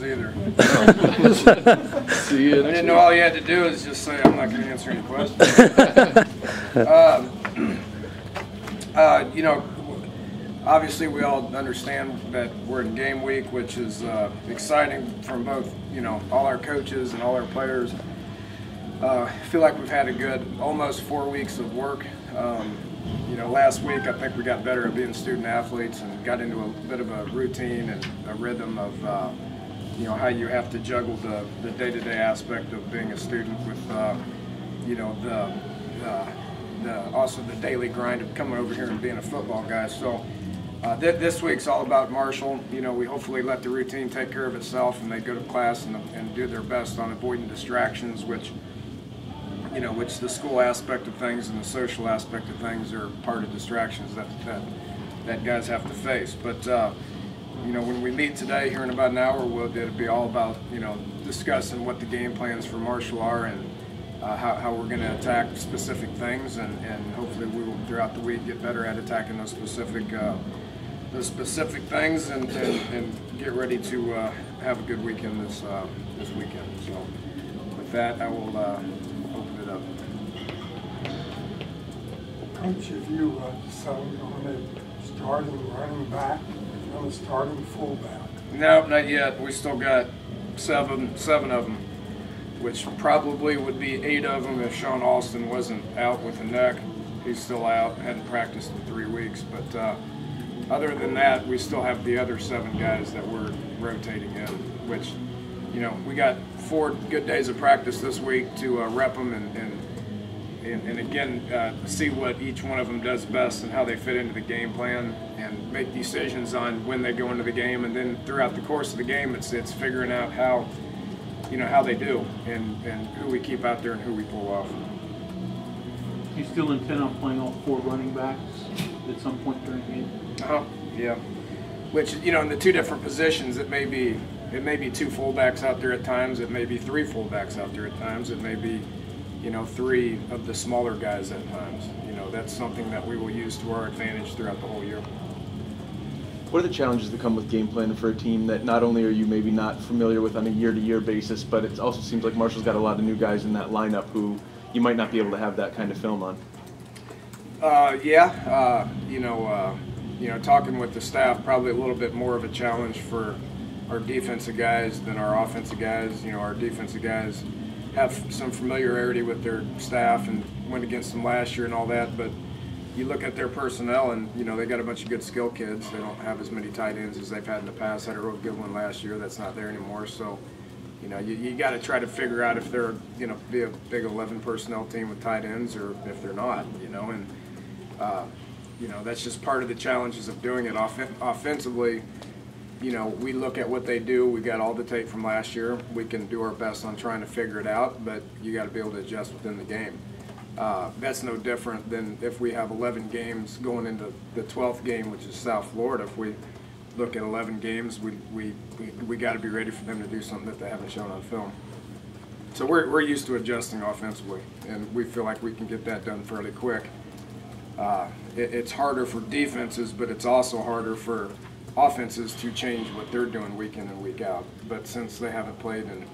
questions either. See you. I didn't know all you had to do is just say, I'm not going to answer any questions. You know, obviously we all understand that we're in game week, which is exciting from both, you know, all our coaches and all our players. I feel like we've had a good almost 4 weeks of work. You know, last week I think we got better at being student athletes and got into a bit of a routine and a rhythm of, you know, how you have to juggle the day-to-day aspect of being a student with, you know, also the daily grind of coming over here and being a football guy. So this week's all about Marshall. You know, we hopefully let the routine take care of itself and they go to class and do their best on avoiding distractions, which, you know, which the school aspect of things and the social aspect of things are part of distractions that guys have to face. But you know, when we meet today here in about an hour, it'll be all about, you know, discussing what the game plans for Marshall are and how we're going to attack specific things, and hopefully we will throughout the week get better at attacking those specific things and get ready to have a good weekend this weekend. So with that, I will open it up. Coach, have you decided on a starting running back and on a starting fullback? No, not yet. We still got seven of them, which probably would be 8 of them if Sean Alston wasn't out with a neck. He's still out, hadn't practiced in 3 weeks. But other than that, we still have the other 7 guys that we're rotating in, which, you know, we got 4 good days of practice this week to rep them and again, see what each one of them does best and how they fit into the game plan and make decisions on when they go into the game. And then throughout the course of the game, it's figuring out how, you know, how they do and who we keep out there and who we pull off. You still intend on playing all 4 running backs at some point during the game? Yeah. Which, you know, in the 2 different positions, it may be 2 fullbacks out there at times. It may be 3 fullbacks out there at times. It may be, you know, 3 of the smaller guys at times. You know, that's something that we will use to our advantage throughout the whole year. What are the challenges that come with game planning for a team that not only are you maybe not familiar with on a year-to-year basis, but it also seems like Marshall's got a lot of new guys in that lineup who you might not be able to have that kind of film on? Yeah, you know, talking with the staff, probably a little bit more of a challenge for our defensive guys than our offensive guys. You know, our defensive guys have some familiarity with their staff and went against them last year and all that, but you look at their personnel and, you know, they got a bunch of good skill kids. They don't have as many tight ends as they've had in the past. Had a real good one last year that's not there anymore. So, you know, you got to try to figure out if they're, you know, be a big 11 personnel team with tight ends or if they're not, you know, and you know, that's just part of the challenges of doing it offensively. You know, we look at what they do. We got all the tape from last year. We can do our best on trying to figure it out, but you got to be able to adjust within the game. That's no different than if we have 11 games going into the 12th game, which is South Florida. If we look at 11 games, we got to be ready for them to do something that they haven't shown on film. So we're used to adjusting offensively, and we feel like we can get that done fairly quick. It's harder for defenses, but it's also harder for offenses to change what they're doing week in and week out. But since they haven't played in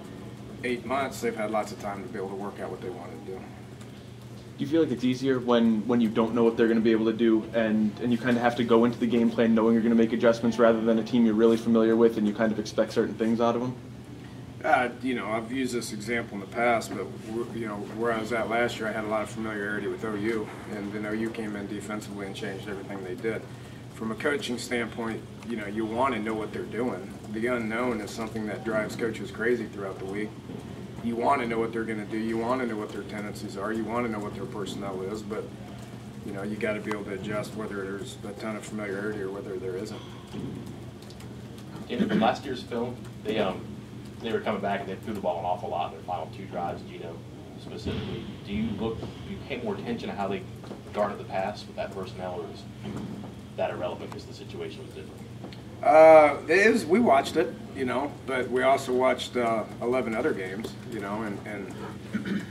8 months, they've had lots of time to be able to work out what they want to do. Do you feel like it's easier when you don't know what they're going to be able to do and you kind of have to go into the game plan knowing you're going to make adjustments rather than a team you're really familiar with and you kind of expect certain things out of them? You know, I've used this example in the past, but, you know, where I was at last year, I had a lot of familiarity with OU, and then OU came in defensively and changed everything they did. From a coaching standpoint, you know, you want to know what they're doing. The unknown is something that drives coaches crazy throughout the week. You want to know what they're going to do. You want to know what their tendencies are. You want to know what their personnel is, but, you know, you got to be able to adjust whether there's a ton of familiarity or whether there isn't. In last year's film, they were coming back and they threw the ball an awful lot in their final 2 drives, Gino specifically. Do you pay more attention to how they guarded the pass with that personnel, or is that irrelevant because the situation was different? We watched it, you know, but we also watched 11 other games, you know, and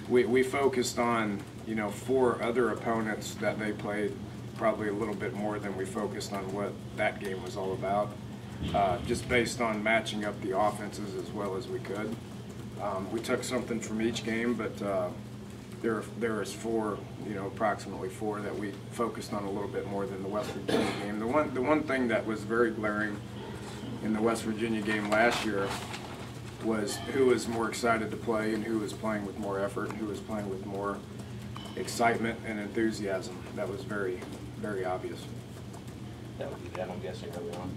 we focused on, you know, 4 other opponents that they played probably a little bit more than we focused on what that game was all about. just based on matching up the offenses as well as we could. We took something from each game, but there is four, approximately four that we focused on a little bit more than the West Virginia game. The one thing that was very glaring in the West Virginia game last year was who was more excited to play and who was playing with more effort and who was playing with more excitement and enthusiasm. That was very, very obvious. That would be that, I'm guessing, early on.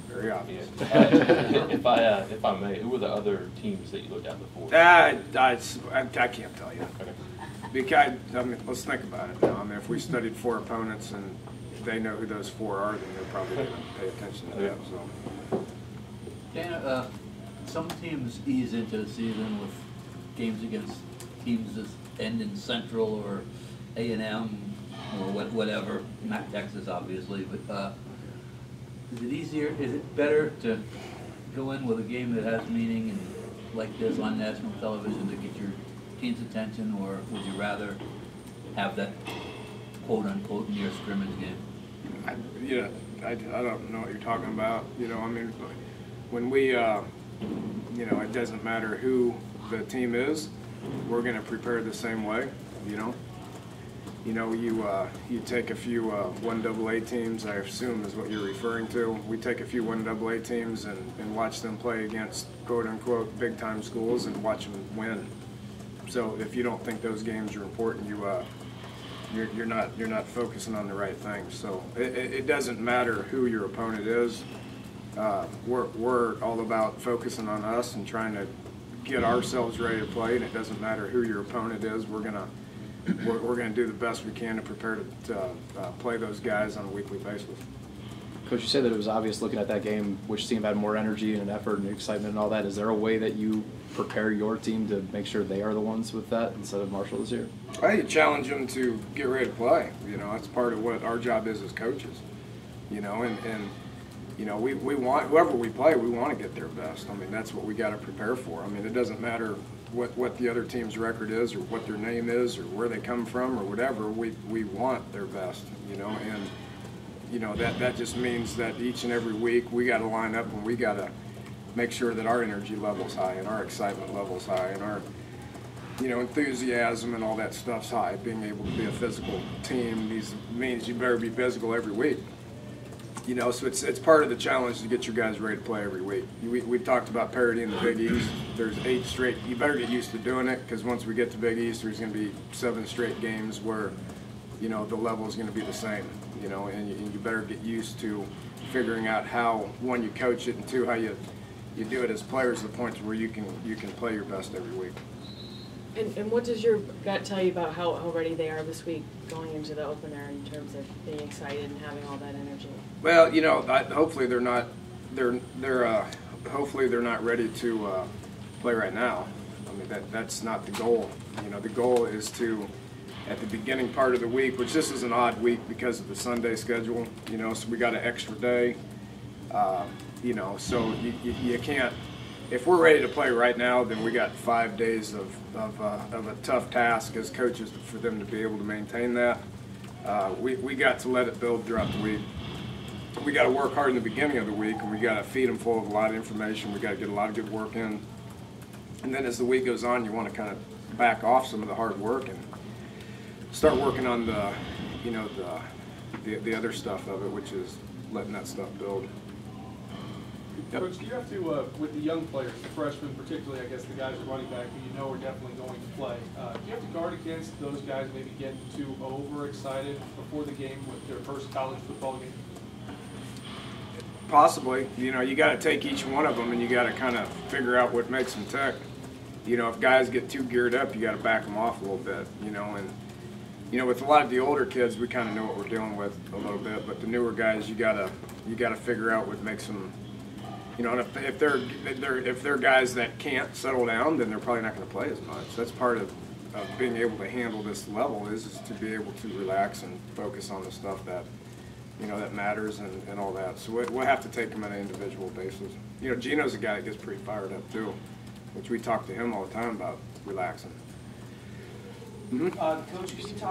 Very obvious. If I may, who were the other teams that you looked at before? I can't tell you. Okay. Because, let's think about it now. If we studied 4 opponents and they know who those 4 are, then they're probably going to pay attention to that. So. Dana, some teams ease into the season with games against teams that end in Central or A&M or whatever, not Texas obviously, but is it easier, is it better to go in with a game that has meaning and like this on national television to get your team's attention, or would you rather have that quote-unquote near scrimmage game? I don't know what you're talking about. When we, it doesn't matter who the team is, we're going to prepare the same way, You take a few 1AA teams, I assume is what you're referring to. We take a few 1AA teams and watch them play against quote-unquote big-time schools and watch them win. So if you don't think those games are important, you're not focusing on the right things. So it doesn't matter who your opponent is. We're all about focusing on us and trying to get ourselves ready to play. And it doesn't matter who your opponent is. We're gonna do the best we can to prepare to play those guys on a weekly basis. Coach, you said that it was obvious looking at that game, which team had more energy and effort and excitement and all that. Is there a way that you prepare your team to make sure they are the ones with that instead of Marshall this year? I challenge them to get ready to play. That's part of what our job is as coaches. We want, whoever we play, we want to get their best. That's what we got to prepare for. It doesn't matter what the other team's record is or what their name is or where they come from or whatever. We want their best, and that just means that each and every week we got to line up and we got to make sure that our energy level's high and our excitement level's high and our enthusiasm and all that stuff's high. Being able to be a physical team means you better be physical every week. So it's part of the challenge to get your guys ready to play every week. We talked about parity in the Big East. There's 8 straight. You better get used to doing it, because once we get to Big East, there's going to be 7 straight games where, the level is going to be the same. And you better get used to figuring out how, one, you coach it, and 2, how you do it as players to the point to where you can play your best every week. And what does your gut tell you about how ready they are this week going into the opener in terms of being excited and having all that energy? Well, hopefully they're not. Hopefully they're not ready to play right now. That's not the goal. The goal is to, at the beginning part of the week, which this is an odd week because of the Sunday schedule. So we got an extra day. So you can't. If we're ready to play right now, then we got 5 days of a tough task as coaches for them to be able to maintain that. We got to let it build throughout the week. We got to work hard in the beginning of the week, and we got to feed them full of a lot of information. We got to get a lot of good work in, and then as the week goes on, you want to kind of back off some of the hard work and start working on the other stuff of it, which is letting that stuff build. Coach, do you have to, with the young players, the freshmen particularly, I guess the guys at running back who are definitely going to play, do you have to guard against those guys maybe getting too overexcited before the game with their first college football game? Possibly. You got to take each one of them and you got to kind of figure out what makes them tick. If guys get too geared up, you got to back them off a little bit, and with a lot of the older kids, we kind of know what we're dealing with a little bit, but the newer guys, you got to figure out what makes them. And if they're guys that can't settle down, then they're probably not going to play as much. That's part of being able to handle this level is to be able to relax and focus on the stuff that that matters and all that. So we'll have to take them on an individual basis. Gino's a guy that gets pretty fired up too, which we talk to him all the time about relaxing. Coach, can you talk